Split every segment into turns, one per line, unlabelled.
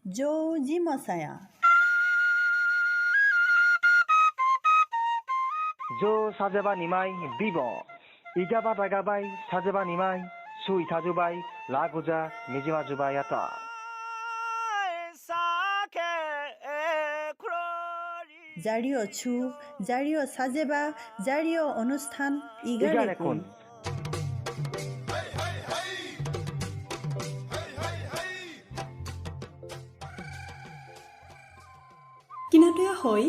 Joji Mosaya.
Jo sajeba nimai bibo. Igaba tagabai sajeba nimai. Sui tajubai laguja mijima jubayata.
Jario chu, Jario sajeba, Jario onusthan Igarekun.
কিনাটোয়া হয়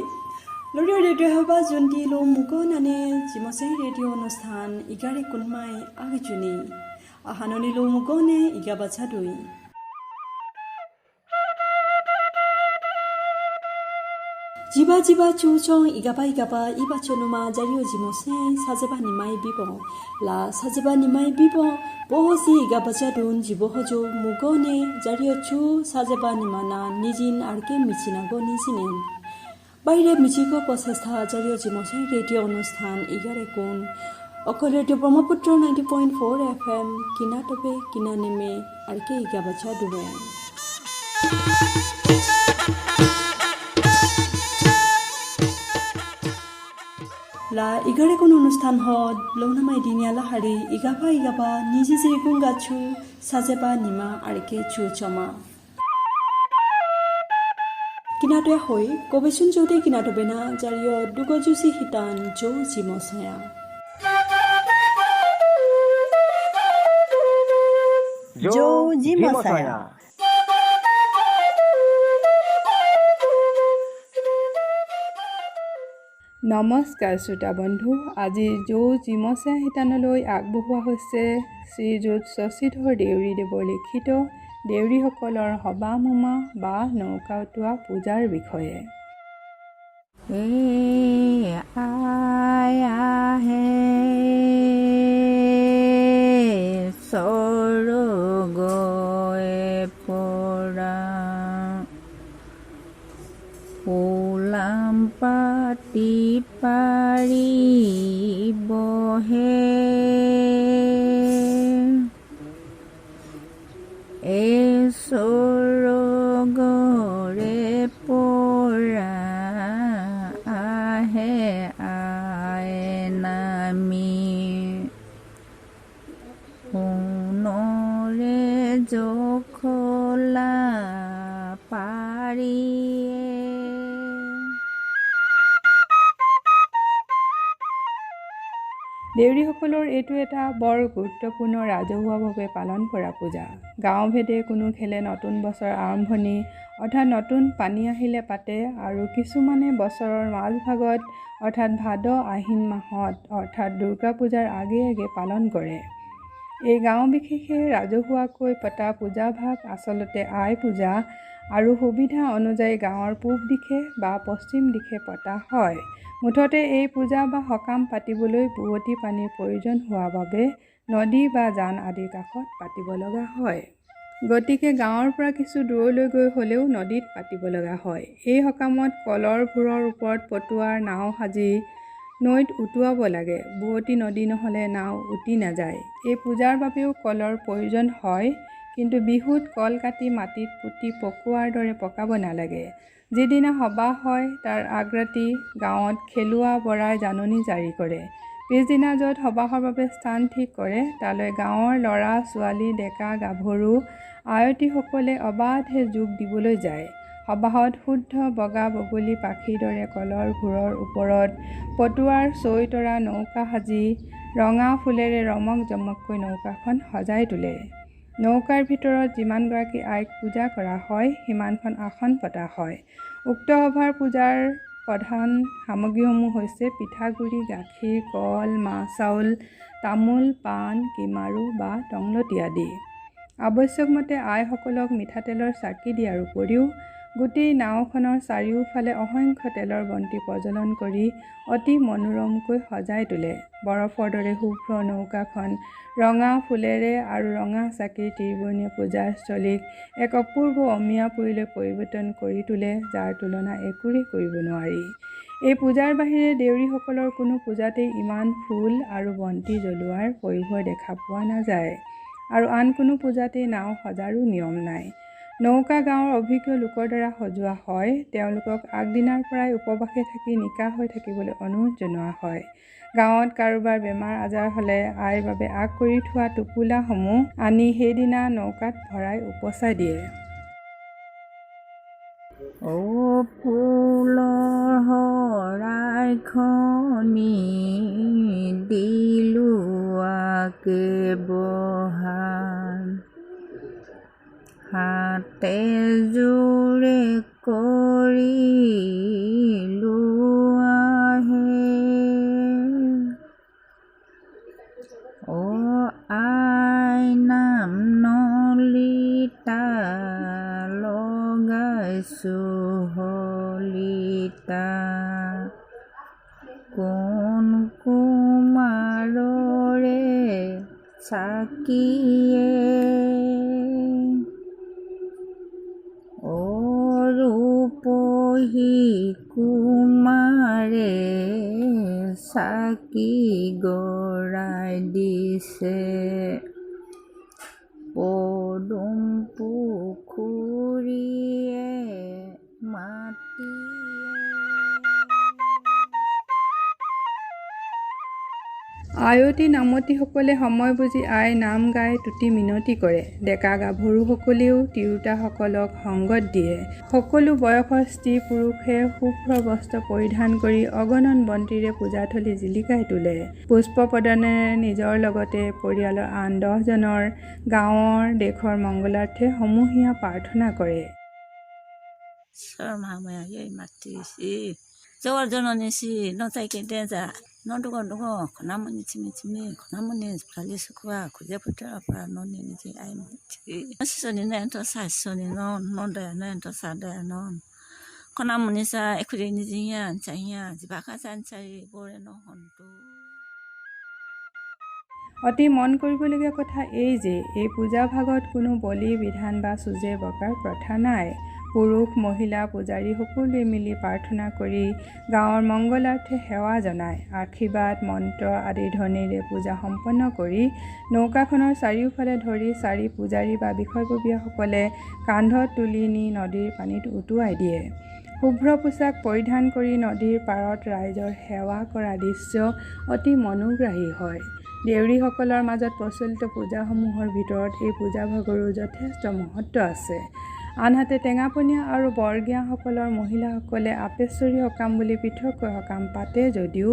লৰিৰ radio' হবা জন্তি লো মুকো নানে জিমছে radio' অনুষ্ঠান ইগাৰেকুন মাই আগজুনি আহাননি লো মুকনে ইগাবাছা দুই জিবা জিবা চুচং ইগাবা ইবাচনুমা জাৰিও জিমছে সাজেবা নিমাই বিব লা সাজেবা নিমাই বিব বহসি ইগাবাছা দুন জিবহজো মুকনে জাৰিও চু সাজেবা নিমানা নিজিন আরকে মিচিনাগো নিজিনেন বাইরে মিচিকো প্রচেষ্টা জারিও জিমছে রেডিও অনুষ্ঠান ইগারেকুন অকল রেডিও ব্রহ্মপুত্র 90.4 FM কিনা তবে কিনা নেমে আর কে ইগাবাছা দুবে লা ইগারেকুন অনুষ্ঠান হদ লৌনামাই দিনিয়া লাহারি ইগাবা নিজি জিরিকুন গাছু সাজেবা নিমা আর কে চু চমা কিনাটোয়া হই কবেচুন যৌতে কিনাটোবে না জারিও দুগজুসি হিতান জৌ জিমছয়া
Joji Mosaya.
নমস্কাৰ শ্ৰোতা বন্ধু আজি জৌজি মছয়া হিতানলৈ আগবঢ়োৱা হৈছে শ্ৰীযুত শশীধৰ দেউৰী দেৱৰ লিখিত দেউৰীসকলৰ সবা মোমা বা নৌকা উটোৱা পূজাৰ বিষয়ে
পাতি পাৰি বহে সৰগৰে পৰা আহে আই নামি সোণৰে জখলা পাৰি
দেউৰীসকলৰ এইটো এটা বৰ গুৰুত্বপূৰ্ণ ৰাজহুৱাভাৱে পালন কৰা পূজা গাঁওভেদে কোনো খেলে নতুন বছৰ আৰম্ভণি অৰ্থাৎ নতুন পানী আহিলে পাতে আৰু কিছুমানে বছৰৰ মাজভাগত অৰ্থাৎ ভাদ আহিন মাহত অৰ্থাৎ দুৰ্গা পূজাৰ আগে পালন কৰে এই গাঁও বিশেষে ৰাজহুৱাকৈ পতা পূজাভাগ আচলতে আই পূজা আৰু সুবিধা অনুযায়ী গাঁৱৰ পূব দিশে বা পশ্চিম দিশে পতা হয় মুঠতে এই পূজা বা সকাম পাতিবলৈ বুৱতী পানীৰ প্ৰয়োজন হোৱা বাবে নদী বা জান আদিৰ কাষত পাতিব লগা হয় গতিকে গাঁৱৰ পৰা কিছু দূৰলৈ গৈ হ'লেও নদীত পাতিব লগা হয় এই সকামত কলৰ ভূৰৰ ওপৰত পটুৱাৰ নাও সাজি নৈত উটুৱাব লাগে বুৱতী নদী নহ'লে নাও উটি নাযায় এই পূজাৰ বাবেও কলৰ প্ৰয়োজন হয় কিন্তু বিহুত কল কাটি মাটিত পুতি পকোৱাৰ দৰে পকাব নালাগে যিদিনা সবাহ হয় তাৰ আগৰাতি গাঁৱত খেলুৱা বৰাই জাননী জাৰি কৰে পিছদিনা য'ত সবাহৰ বাবে স্থান ঠিক কৰে তালৈ গাঁৱৰ ল'ৰা ছোৱালী ডেকা গাভৰু আয়তীসকলে অবাধে যোগ দিবলৈ যায় সবাহত শুদ্ধ বগা বগলী পাখিৰ দৰে কলৰ ভূৰৰ ওপৰত পটুৱাৰ চৈতৰা নৌকা সাজি ৰঙা ফুলেৰে ৰমক জমককৈ নৌকাখন সজাই তোলে নৌকাৰ ভিতৰত যিমানগৰাকী আইক পূজা কৰা হয় সিমানখন আসন পতা হয় উক্ত সভাৰ পূজাৰ প্ৰধান সামগ্ৰীসমূহ হৈছে পিঠাগুৰি গাখীৰ কল মাহ চাউল তামোল পাণ কিমাৰু বা টংলতি আদি আৱশ্যকমতে আইসকলক মিঠাতেলৰ চাকি দিয়াৰ উপৰিও গোটেই নাওখনৰ চাৰিওফালে অসংখ্য তেলৰ বন্তি প্ৰজ্বলন কৰি অতি মনোৰমকৈ সজাই তোলে বৰফৰ দৰে শুভ্ৰ নৌকাখন ৰঙা ফুলেৰে আৰু ৰঙা চাকিৰ ত্ৰিবৰ্ণীয় পূজাস্থলীক এক অপূৰ্ব অমিয়াপুৰীলৈ পৰিৱৰ্তন কৰি তোলে যাৰ তুলনা একোৰে কৰিব নোৱাৰি এই পূজাৰ বাহিৰে দেউৰীসকলৰ কোনো পূজাতেই ইমান ফুল আৰু বন্তি জ্বলোৱাৰ পৰিভৰ দেখা পোৱা নাযায় আৰু আন কোনো পূজাতেই নাও সজাৰো নিয়ম নাই নৌকা গাঁৱৰ অভিজ্ঞ লোকৰ দ্বাৰা সজোৱা হয়। তেওঁলোকক আগদিনাৰ পৰাই উপবাসে থাকি নিকা হৈ থাকিবলৈ অনুৰোধ জনোৱা হয়। গাঁৱত কাৰোবাৰ বেমাৰ আজাৰ হ'লে আইৰ বাবে আগ কৰি থোৱা টোপোলাসমূহ আনি সেইদিনা নৌকাত ভৰাই উপচাই দিয়ে।
ও ফুলৰ শৰাইখনি দিলো আগবঢ়, হাতে জোৰে কৰিলো আহে, ও আই নাম নলিতা লগাইছো হলিতা, কোন কুমাৰৰে চাকিয়ে, ও ৰূপহী কুমাৰে চাকি গৰাই দিছে, পদুম পুখুৰীয়ে মাটিয়ে।
আয়তী নামতীসকলে সময় বুজি আই নাম গাই তুতি মিনতি কৰে। ডেকা গাভৰুসকলেও তিৰোতাসকলক সংগত দিয়ে। সকলো বয়সৰ স্ত্ৰী পুৰুষে শুভ্ৰ বস্ত্ৰ পৰিধান কৰি অগণন বন্তিৰে পূজাথলী জিলিকাই তোলে। পুষ্প প্ৰদানেৰে নিজৰ লগতে পৰিয়ালৰ আন 10 জনৰ গাঁৱৰ দেশৰ মংগলাৰ্থে সমূহীয়া প্ৰাৰ্থনা কৰে।
저월 전원이시 너자이게 되자 너두고 나무니 치미치미 나무니 달리스쿠와 구제부터라 너니지 아이미치 시선이네 또 사선이 너너데 또 사데 너 거나무니사 에쿠리니지야 자이야 지바카산차이 보레노 헌도।
অতি মন কৰিবলগীয়া কথা এই যে এই পূজা ভাগত কোনো বলি বিধান বা চুজে বকাৰ প্ৰথা নাই। পুৰুষ মহিলা পূজাৰী সকলোৱে মিলি প্ৰাৰ্থনা কৰি গাঁৱৰ মংগলাৰ্থে সেৱা জনায়। আশীৰ্বাদ মন্ত্ৰ আদি ধ্বনিৰে পূজা সম্পন্ন কৰি নৌকাখনৰ চাৰিওফালে ধৰি 4 পূজাৰী বা বিষয়ববীয়াসকলে কান্ধত তুলি নি নদীৰ পানীত উটুৱাই দিয়ে। শুভ্ৰ পোছাক পৰিধান কৰি নদীৰ পাৰত ৰাইজৰ সেৱা কৰা দৃশ্য অতি মনোগ্ৰাহী হয়। দেউৰীসকলৰ মাজত প্ৰচলিত পূজাসমূহৰ ভিতৰত এই পূজাভাগৰো যথেষ্ট মহত্ব আছে। আনহাতে টেঙাপনীয়া আৰু বৰগীয়াসকলৰ মহিলাসকলে আপেশ্বৰী সকাম বুলি পৃথককৈ সকাম পাতে যদিও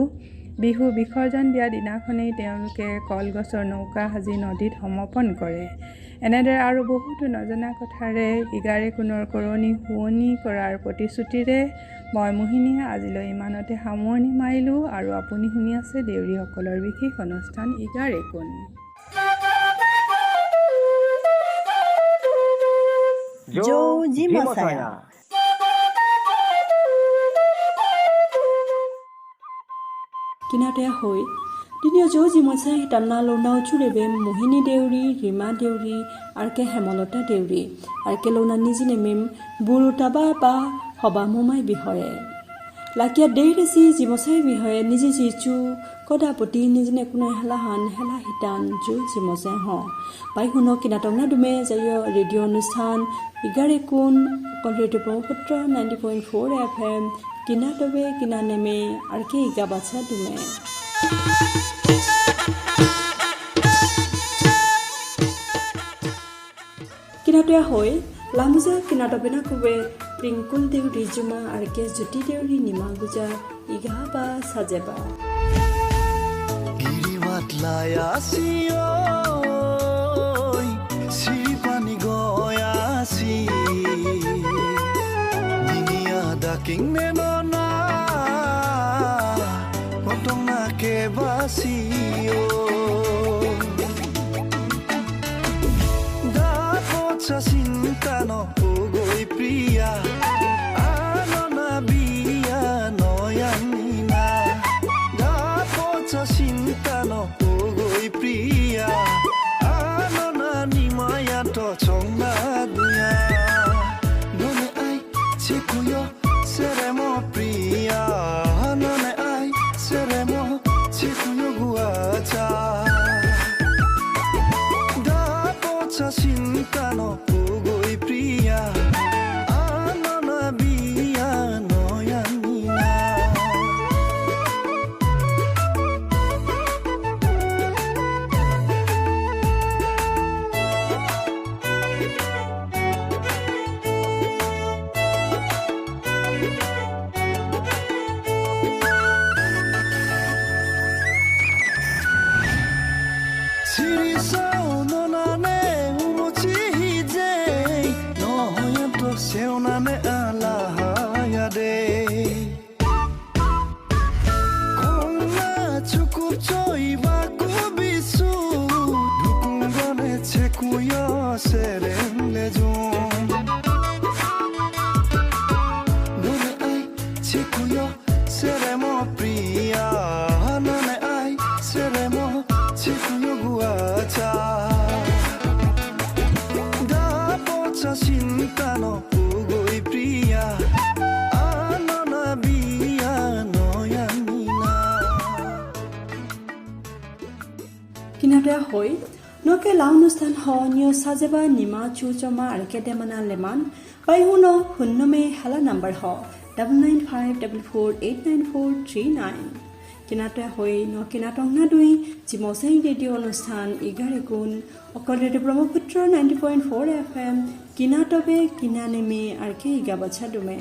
বিহু বিসৰ্জন দিয়া দিনাখনেই তেওঁলোকে কলগছৰ নৌকা সাজি নদীত সমৰ্পণ কৰে। এনেদৰে আৰু বহুতো নজনা কথাৰে ইগাৰেকুনৰ কৰণী শুৱনি কৰাৰ প্ৰতিশ্ৰুতিৰে মই মোহিনীয়ে আজিলৈ ইমানতে সামৰণি মাৰিলোঁ আৰু আপুনি শুনি আছে দেউৰীসকলৰ বিশেষ অনুষ্ঠান ইগাৰেকুন।
ড-২১
কিনাতে হৈ দিনীয় ড-২১ হিতান্না লৌনাও চুৰেবে মোহিনী দেউৰী, ৰীমা দেউৰী আৰকে হেমলতা দেউৰী আৰকে লৌনা নিজি নেমিম বুৰুতাবা বা হবা মোমাই বিষয়ে লাকিয়া দেইৰেছি জিমচাই বিষয়ে নিজে জিচু কদাপতি নিজনে কোনো হেলাহান হেলা হিতান ড-২১ হ পাই শুনো কিনাটংনা দুমে যাই ৰেডিঅ' অনুষ্ঠান ইগাৰেকুন কলৰেডিঅ' ব্ৰহ্মপুত্ৰ 90.4 FM কিনা তবে কিনা নেমে আৰকে ইগা বাচ্চা দুমে কিনাতে হৈ লামুজা কিনাটবে না কবে প্ৰিংকুল দেউৰী জুমা আৰকে জ্যোতি দেউৰী নিমা গুজা ইগা বা সাজেবা
Siripani goyasi Ninia daking nenona Potong na ke basio Dapat sa sinta no ugoi priya Ano na biya no yanina Dapat sa sinta no ugoi priya to chongna dunya none ai chikuyo seremo priya none ai seremo chikuyo guacha da pocha sinta no ugoi priya Chikuyo seremo priya nane ai seremo chikuyo guacha da pocha sinta no ugoi priya anana biya no yamina
কিনাতে হৈ নকে লা অনুষ্ঠান হ নিয় সাজেবা নিমা চু চমা আৰকে দেমানা Lehmann বাইহুন হুন্নমে হালা number হ 9954489439 কিনাতে হৈ ন কিনাটং না দুই জিমসাই ৰেডিঅ' অনুষ্ঠান ইগাৰেকুন অকল ৰেডিঅ' ব্ৰহ্মপুত্ৰ 90.4 FM কিনাতবে কিনানেমে আৰকে ইগাবাছা দুমে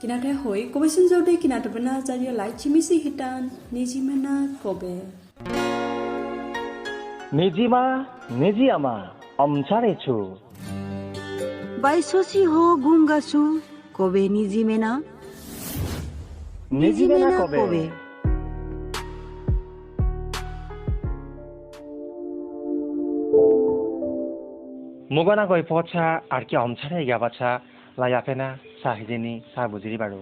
কিনাতে হৈ কবিচন জৌদে কিনাতবনা জাৰিয় লাই চিমিসি হিটান নিজিমেনা কবে
নিজিমা নিজিয়ামা অমছাৰেছু
বাইছসি হো গুংগাসু কবে নিজিমেনা
নিজিমেনা কবে মুগনা গৈ পছা আৰকে অমছাৰে গাবাছা লায়াপেনা সাহিজেনি সা বুজিৰি বাৰো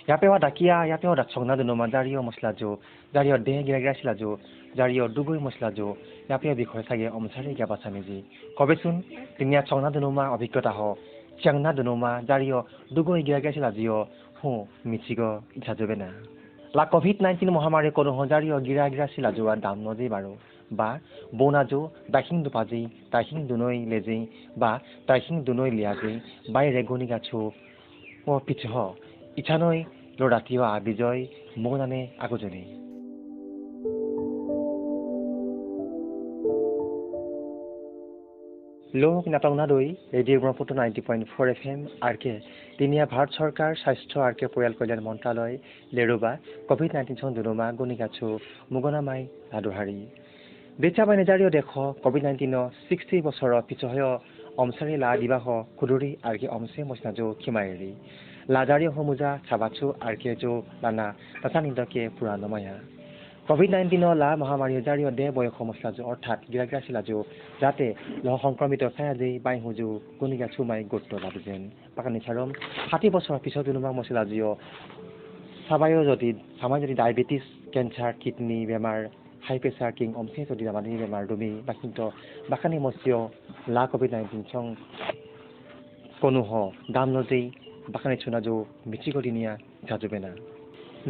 ইয়াপেৱা ডাকিয়া ইয়াপেৱা ডাকছংনা দুনমা জাৰিয় মছলাজো জাৰিয় দেহ গিৰাগিৰা ছিলাজো জাৰিয় দুগৈ মছলাজো ইয়াপেৱা বিষয় চাগে অমছাৰে গাবাছা মেজি কবেচোন তিনিয়া ছংনা দুনমা অভিজ্ঞতা হ চাংনা দুনমা জাৰিয় দুগৈ গিৰাগিৰা ছিলাজিয় হু মিছিগ ইছাজবে না লা কোভিড-19 মহামাৰী কোনো জাৰিয় গিৰাগিৰা ছিলাজোৱা দাম নজি বাৰো বা বনাজো দাখিং দুপাজি দাখিং দুনৈ লেজি বা দাখিং দুনৈ লিয়াজি বাই ৰেগুনি গাছো ও পিছহ ইছানৈ লৰাতিও আবিজয় মনানে আগজনে লোক নাটংনা দৈ ৰেডিঅ' ব্ৰহ্মপুত্ৰ 90.4 FM আৰকে তিনিয়া ভাৰত চৰকাৰ স্বাস্থ্য আৰকে পৰিয়াল কল্যাণ মন্ত্ৰালয় লেৰুবা কোভিড-19 চন দুনমা গুনি গাছো মুগনামাই লাডুহাৰী বেচা বাই নেজাৰিও দেখ কোভিড-19 60 বছৰৰ পিছহে অমছাৰি লা দিবাহ খুদুৰি আৰকে অমছে মছনাজো খিমাইৰি লাজাৰিও হমুজা চাবাচু আৰকে জো লানা তাছানিন্দকে পুৰাণমায়া কোভিড-19 লা মহামাৰী জাৰিও দে বয়স মছলাজো অৰ্থাৎ গিৰাগিৰা ছিলাজো যাতে লহ সংক্ৰমিত ছায়াজি বাই হুজু গুনিগা চুমাই গুৰুত্ব লাভজেন পাকানি চাৰম 60 বছৰৰ পিছত দুনুমা মছলাজিও সামাই যদি ডায়েবেটিছ কেঞ্চাৰ কিডনি বেমাৰ হাই প্ৰেছাৰ কিং অমছে যদি দামানি বেমাৰ দুমি বাকিন্ত বাকানি মছিয় লা কোভিড-19 চং কোনো হ দাম নজেই বাকানি চুনাজো মিচিগদিনিয়া জাজুবেনা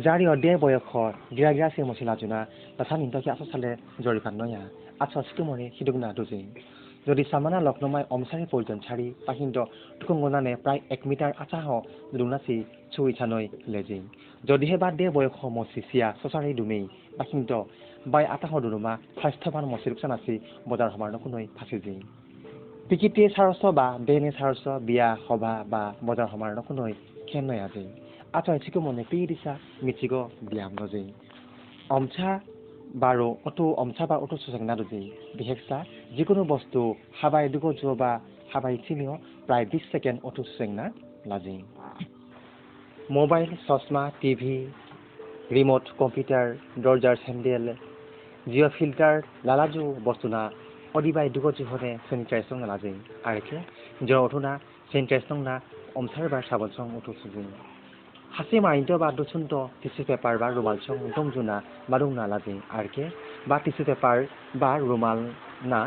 জাৰি অদে বয়স গিৰাগিৰা চে মছিলাজোনা তথা নিন্তকে আচচালে জৰিপান নয়া আচস্কি মৰে সিদুগনা দুজেই যদি সামানা লক্ষ্ণমাই অমছাৰি প্ৰয়োজন ছাড়ি পাহিন্ত টুকুংগনানে প্ৰায় 1 মিটাৰ আচাহ দুনাচি চুই ছানৈ লেজেই যদিহে বাদ দে বয়স মছিচিয়া সচাৰি দুমেই পাহিন্ত বাই আটাহ দুনুমা স্বাস্থ্যৱান মছিৰকছন আছে বজাৰ সমাৰ নকুনৈ ফাঁচিজেই পিকিটিয়ে সাৰস বা বেনে সাৰস বিয়া সভা বা বজাৰ সমাৰ নকুনৈ খেন নয় আজি আচা ইচিকো মনে পি দিছা মিচিগ ব্যায়াম নজেই অমছা বাৰো অটো অমছা বা অটো সুচংনা দুজেই বিশেষসা যিকোনো বস্তু হাবাই দুগজো বা হাবাই চিনিও প্ৰায় 20 সেকেন্ড অটো সুচংনা লাজেই মোবাইল চশমা টিভি রিমোট কম্পিউটার দরজার হ্যান্ডেল জিও ফিল্টার লালাজু বস্তুনা অদিবাই দুগজু হনে স্যানিটাইজার নালাজেই আরকে জ অথুনা স্যানিটাইজার না অমছার বা সাবন সং অটো সুজেই হাসি মাইন্টো বা দুসুন্ত টিস্যু পেপার বা রুমাল সং দমজুনা মারুং নালাজেই আরকে বা টিস্যু পেপার বা রুমাল না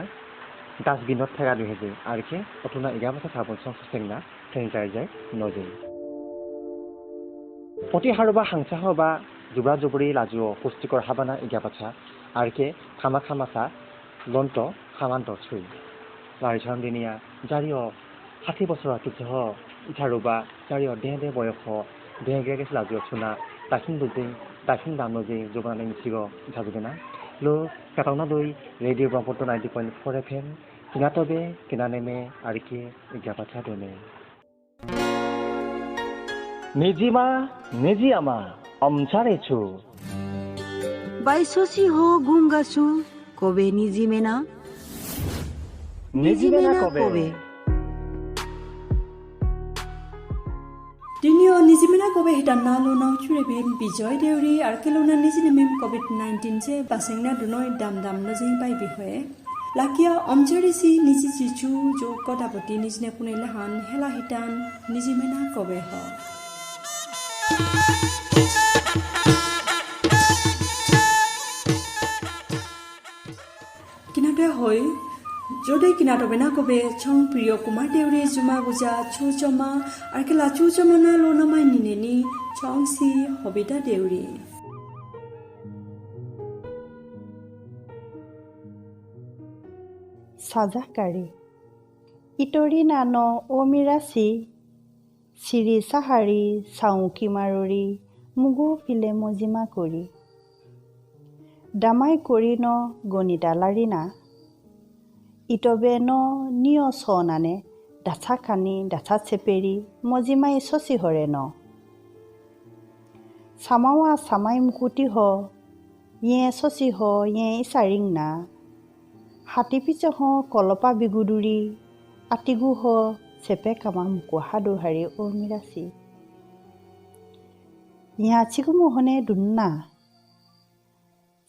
ডাস্টবিনত থাকা দুহেজেই আরকে অথুনা 11 সাবন সং সুচেংনা স্যানিটাইজার নজেই পতি হারবা হাংসাহ বা জুবরা জুবরি লাজুও পুষ্টিকর হাবানা ইগাবাছা আরকে খামা খামাসা লন্ত খামান্ত ছুই লারিছান দিনিয়া জারিও 60 বছর পিছহ ইথারুবা জারিও দে বয়স দেহ গেগেস লাজুও ছুনা তাখিন দুজেই তাখিন দামনজেই জোবানানে মিছিগ ইথাজুবেনা লো কাটাউনা দই রেডিও ব্রহ্মপুত্র 90.4 FM কিনাতবে কিনানেমে আরকে ইগাবাছা দনে নিজিমা নিজিয়ামা অমছাৰেছু
বাইছসি হো গুংগাসু কবে নিজিমেনা কবে
তিনিও নিজিমেনা কবে হিটান্না লোনাও চুৰেবেন বিজয় দেউৰী আৰকেলোনা নিজিনেমেম কোভিড-19 যে বাসেংনা দুনৈ দাম নজেই বাই বিষয়ে লাকিয়া অমজেৰিসি নিজি জিচু জো কদাপতি নিজনে পুনে লাহান হেলা হিটান নিজি মেনা কবে হ কিনাতে হয় যদি কিনাটো বেনা কবে ছং প্রিয় কুমার দেউরে জুমা গুজা ছু চমা আর কেলা ছু চমনা লোনামাই নিনেনি ছং সি হবিতা দেউরি
সাজাকাৰী ইটৰি নান অমিৰাচি চিৰি চাহাৰী চাউকি মাৰৰি মুগু ফিলে মজিমা কৰি দামাই কৰি ন গণিতা লাৰি না ইটবে ন নিয় চনানে ডাঠা খানি ডাঠা চেপেৰি মজিমাই চচি হৰে ন চামাৱা চামাই মুকুটি হ ইয়ে চচি হ ইয়ে ইচাৰিং না হাতী পিছ হ কলপা বিগুদুৰি আতিগু হ চেপে কামা মুকু হাদু হাৰি অমিৰাচি ইহাচিকু মোহনে দুন্না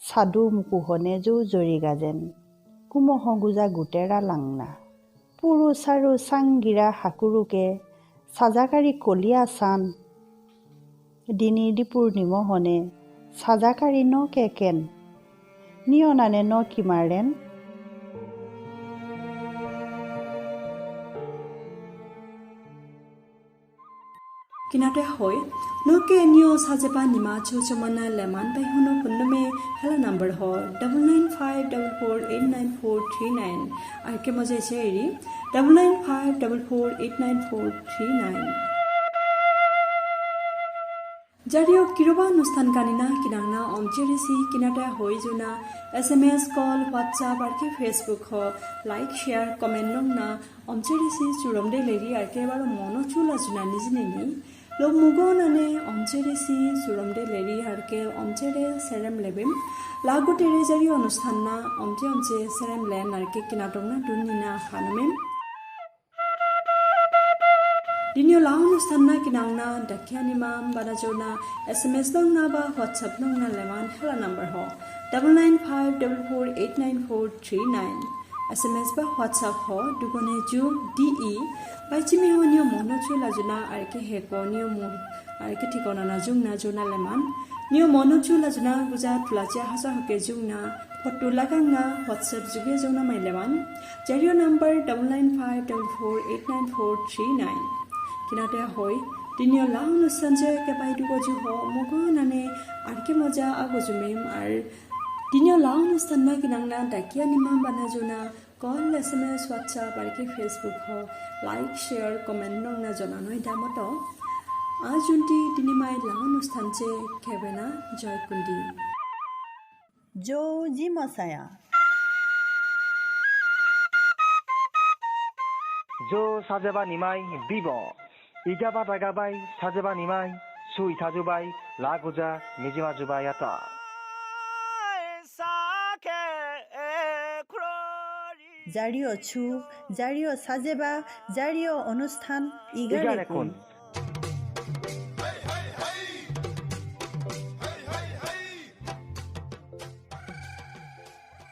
সাধু মুকুহনে জৌ জৰি গাজেন কুমহ গুজা গোটেৰা লাংনা পুৰু চাৰু চাংগিৰা হাকুৰুকে সাজাকাৰী কলিয়া চান দিনী দিপুৰ নিমহনে সাজাকাৰী ন কেকেন নিয়নানে ন কিমাৰেন
কিনাতে হয় নকে নিয় সাজেপা নিমা ছু চমনা লেমান বাই হুনো পুন্নমে হেলা নাম্বার হ 9954489439 আর কে মজে চেরি 9954489439 জারিও কিরবা অনুষ্ঠান কানিনা কিনাংনা অমজেরিসি কিনাতে হই জুনা SMS কল হোয়াটসঅ্যাপ আর কে ফেসবুক হ লাইক শেয়ার কমেন্ট নংনা অমজেরিসি চুরমদে লেরি আর কে বারো মনো চুলা জুনা নিজনেনি লো মুগনানে অমজেরিসি চুরমদে লেরি আর কে অমজেরে সেরেম লেবেম লাগোটেরে জারি অনুষ্ঠান না অমজে সেরেম লেন আর কে কিনাটংনা দুনিনা হানমেম দিনিও লাউ অনুষ্ঠান না কিনাংনা ডাকিয়া নিমাম বানাজনা SMS নংনা বা হোয়াটসঅ্যাপ নংনা লেমান হেলা নাম্বার হ 9954489439 SMS বা হোয়াটসঅ্যাপ হ দুগনে জু DE বাইচিমি হ নিও মনো চুলা জনা আর কে হেক নিও মো আর কে ঠিকনা না জুংনা জনা লেমান নিও মনো চুলা জনা গুজা তুলাচিয়া হাসা হকে জুংনা ফটো লাগাংনা হোয়াটসঅ্যাপ যুগে জনা মাই লেমান জারিও নাম্বার 9954489439 কিনাতে হয় দিনিও লাউ অনুষ্ঠান যে কেবাই দুগজু হ মুগনানে আর কে মজা আগজুমেম আর দিনিও লাউ অনুষ্ঠান না কিনাংনা ডাকিয়া নিমাম বানাজনা কল SMS হোয়াটসঅ্যাপ আর কে ফেসবুক হ লাইক শেয়ার কমেন্ট নংনা জনানই দামত আজ জুনটি দিনিমাই লাউ অনুষ্ঠান যে কেবেনা জয়কুন্দি
জৌ জি মছায়া
জো সাজেবা নিমাই বিব ইগাবা দাগাবাই সাজেবা নিমাই সুই সাজুবাই লাগুজা মিজিমা জুবাই আতা
জারিও ছু জারিও সাজেবা জারিও অনুষ্ঠান ইগারেকুন